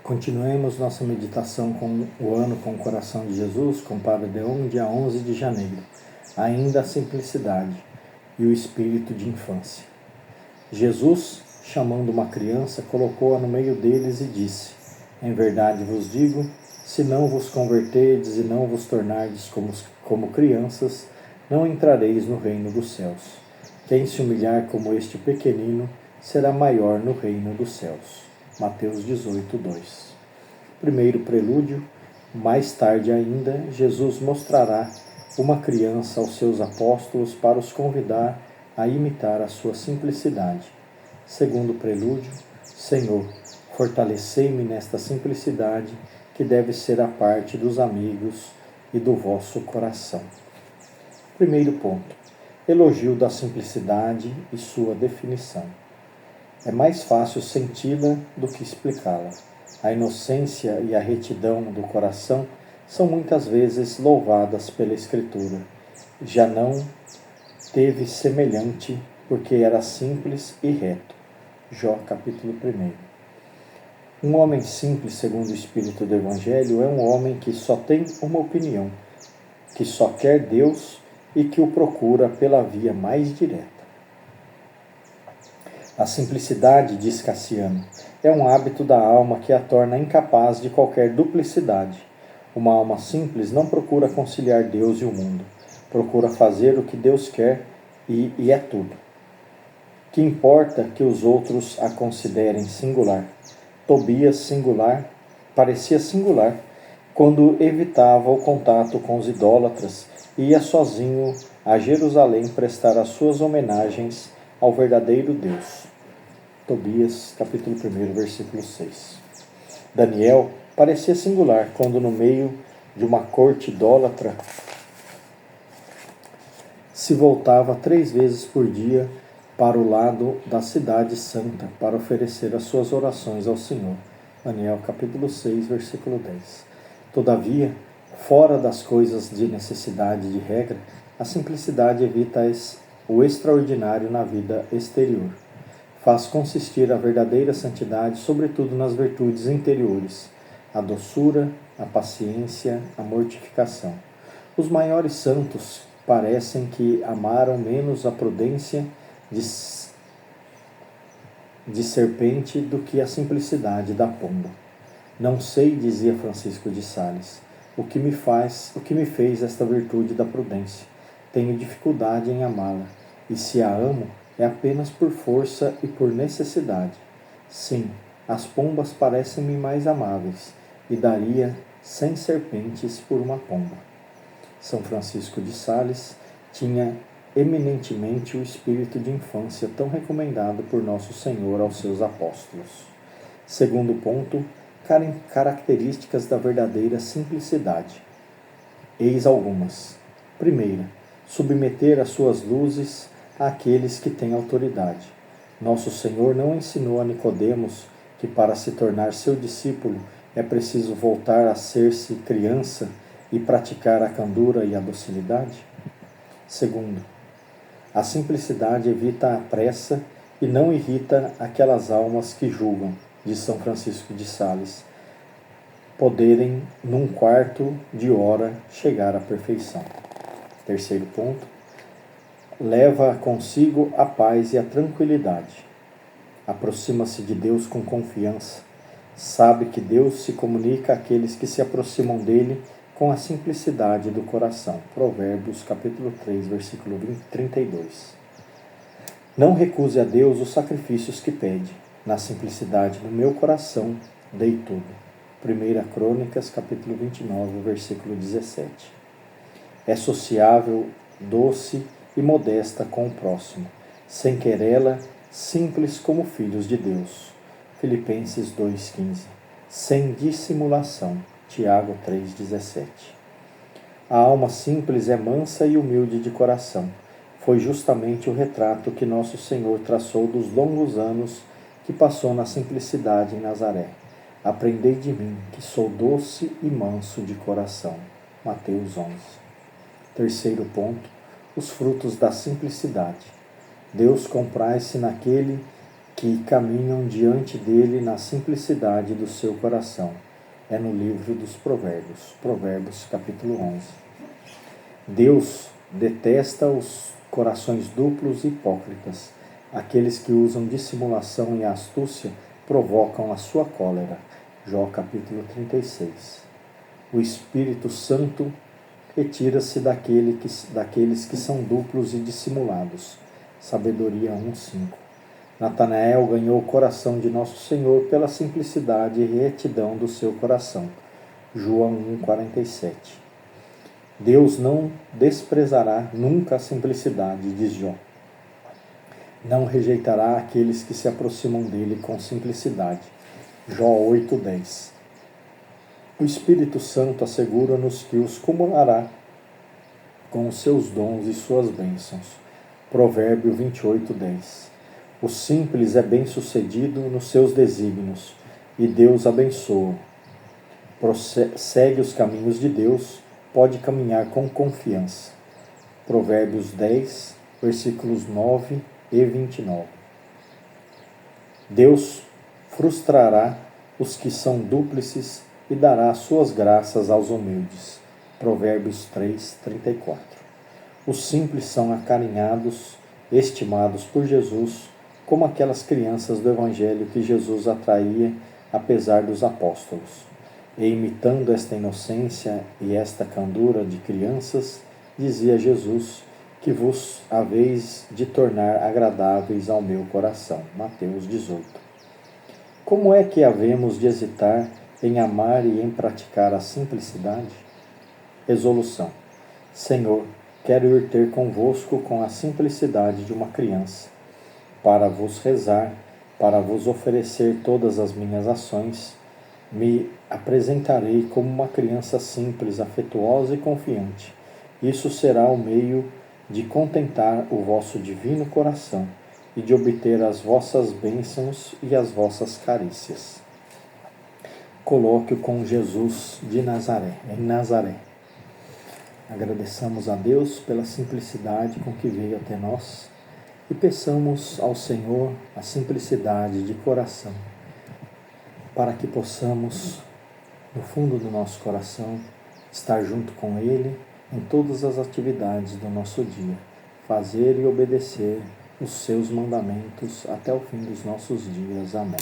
Continuemos nossa meditação com o ano com o coração de Jesus, com Padre Deon, dia 11 de janeiro. Ainda a simplicidade e o espírito de infância. Jesus, chamando uma criança, colocou-a no meio deles e disse: Em verdade vos digo, se não vos converterdes e não vos tornardes como crianças, não entrareis no reino dos céus. Quem se humilhar como este pequenino, será maior no reino dos céus. Mateus 18, 2. Primeiro prelúdio, mais tarde ainda, Jesus mostrará uma criança aos seus apóstolos para os convidar a imitar a sua simplicidade. Segundo prelúdio, Senhor, fortalecei-me nesta simplicidade que deve ser a parte dos amigos e do vosso coração. Primeiro ponto, elogio da simplicidade e sua definição. É mais fácil senti-la do que explicá-la. A inocência e a retidão do coração são muitas vezes louvadas pela Escritura. Já não teve semelhante, porque era simples e reto. Jó, capítulo 1. Um homem simples, segundo o Espírito do Evangelho, é um homem que só tem uma opinião, que só quer Deus e que o procura pela via mais direta. A simplicidade, diz Cassiano, é um hábito da alma que a torna incapaz de qualquer duplicidade. Uma alma simples não procura conciliar Deus e o mundo. Procura fazer o que Deus quer e é tudo. Que importa que os outros a considerem singular? Tobias parecia singular quando evitava o contato com os idólatras e ia sozinho a Jerusalém prestar as suas homenagens ao verdadeiro Deus. Tobias, capítulo 1, versículo 6. Daniel parecia singular quando, no meio de uma corte idólatra, se voltava 3 vezes por dia para o lado da cidade santa para oferecer as suas orações ao Senhor. Daniel, capítulo 6, versículo 10. Todavia, fora das coisas de necessidade de regra, a simplicidade evita o extraordinário na vida exterior. Faz consistir a verdadeira santidade, sobretudo nas virtudes interiores, a doçura, a paciência, a mortificação. Os maiores santos parecem que amaram menos a prudência de serpente do que a simplicidade da pomba. Não sei, dizia Francisco de Sales, o que me fez esta virtude da prudência. Tenho dificuldade em amá-la, e se a amo, é apenas por força e por necessidade. Sim, as pombas parecem-me mais amáveis, e daria 100 serpentes por uma pomba. São Francisco de Sales tinha eminentemente o espírito de infância tão recomendado por Nosso Senhor aos seus apóstolos. Segundo ponto, características da verdadeira simplicidade. Eis algumas. Primeira, submeter as suas luzes àqueles que têm autoridade. Nosso Senhor não ensinou a Nicodemos que para se tornar seu discípulo é preciso voltar a ser-se criança e praticar a candura e a docilidade? Segundo, a simplicidade evita a pressa e não irrita aquelas almas que julgam, diz São Francisco de Sales, poderem, num quarto de hora, chegar à perfeição. Terceiro ponto, leva consigo a paz e a tranquilidade. Aproxima-se de Deus com confiança. Sabe que Deus se comunica àqueles que se aproximam dele com a simplicidade do coração. Provérbios, capítulo 3, versículo 32. Não recuse a Deus os sacrifícios que pede. Na simplicidade do meu coração, dei tudo. 1 Crônicas, capítulo 29, versículo 17. É sociável, doce e modesta com o próximo, sem querela, simples como filhos de Deus. Filipenses 2,15. Sem dissimulação. Tiago 3,17. A alma simples é mansa e humilde de coração. Foi justamente o retrato que Nosso Senhor traçou dos longos anos que passou na simplicidade em Nazaré. Aprendei de mim, que sou doce e manso de coração. Mateus 11. Terceiro ponto, os frutos da simplicidade. Deus compraz-se naquele que caminham diante dele na simplicidade do seu coração. É no livro dos Provérbios, Provérbios capítulo 11. Deus detesta os corações duplos e hipócritas. Aqueles que usam dissimulação e astúcia provocam a sua cólera. Jó capítulo 36. O Espírito Santo retira-se daqueles que são duplos e dissimulados. Sabedoria 1:5. Natanael ganhou o coração de nosso Senhor pela simplicidade e retidão do seu coração. João 1:47. Deus não desprezará nunca a simplicidade, diz Jó. Não rejeitará aqueles que se aproximam dele com simplicidade. Jó 8:10. O Espírito Santo assegura-nos que os cumulará com os seus dons e suas bênçãos. Provérbio 28:10. O simples é bem-sucedido nos seus desígnios, e Deus abençoa. Segue os caminhos de Deus, pode caminhar com confiança. Provérbios 10, versículos 9 e 29. Deus frustrará os que são dúplices e dará suas graças aos humildes. Provérbios 3:34. Os simples são acarinhados, estimados por Jesus, como aquelas crianças do Evangelho que Jesus atraía apesar dos apóstolos. E imitando esta inocência e esta candura de crianças, dizia Jesus que vos haveis de tornar agradáveis ao meu coração. Mateus 18. Como é que havemos de hesitar em amar e em praticar a simplicidade? Resolução. Senhor, quero ir ter convosco com a simplicidade de uma criança, para vos rezar, para vos oferecer todas as minhas ações. Me apresentarei como uma criança simples, afetuosa e confiante. Isso será o meio de contentar o vosso divino coração e de obter as vossas bênçãos e as vossas carícias. Colóquio com Jesus de Nazaré, em Nazaré. Agradeçamos a Deus pela simplicidade com que veio até nós e peçamos ao Senhor a simplicidade de coração, para que possamos, no fundo do nosso coração, estar junto com Ele em todas as atividades do nosso dia, fazer e obedecer os seus mandamentos até o fim dos nossos dias. Amém.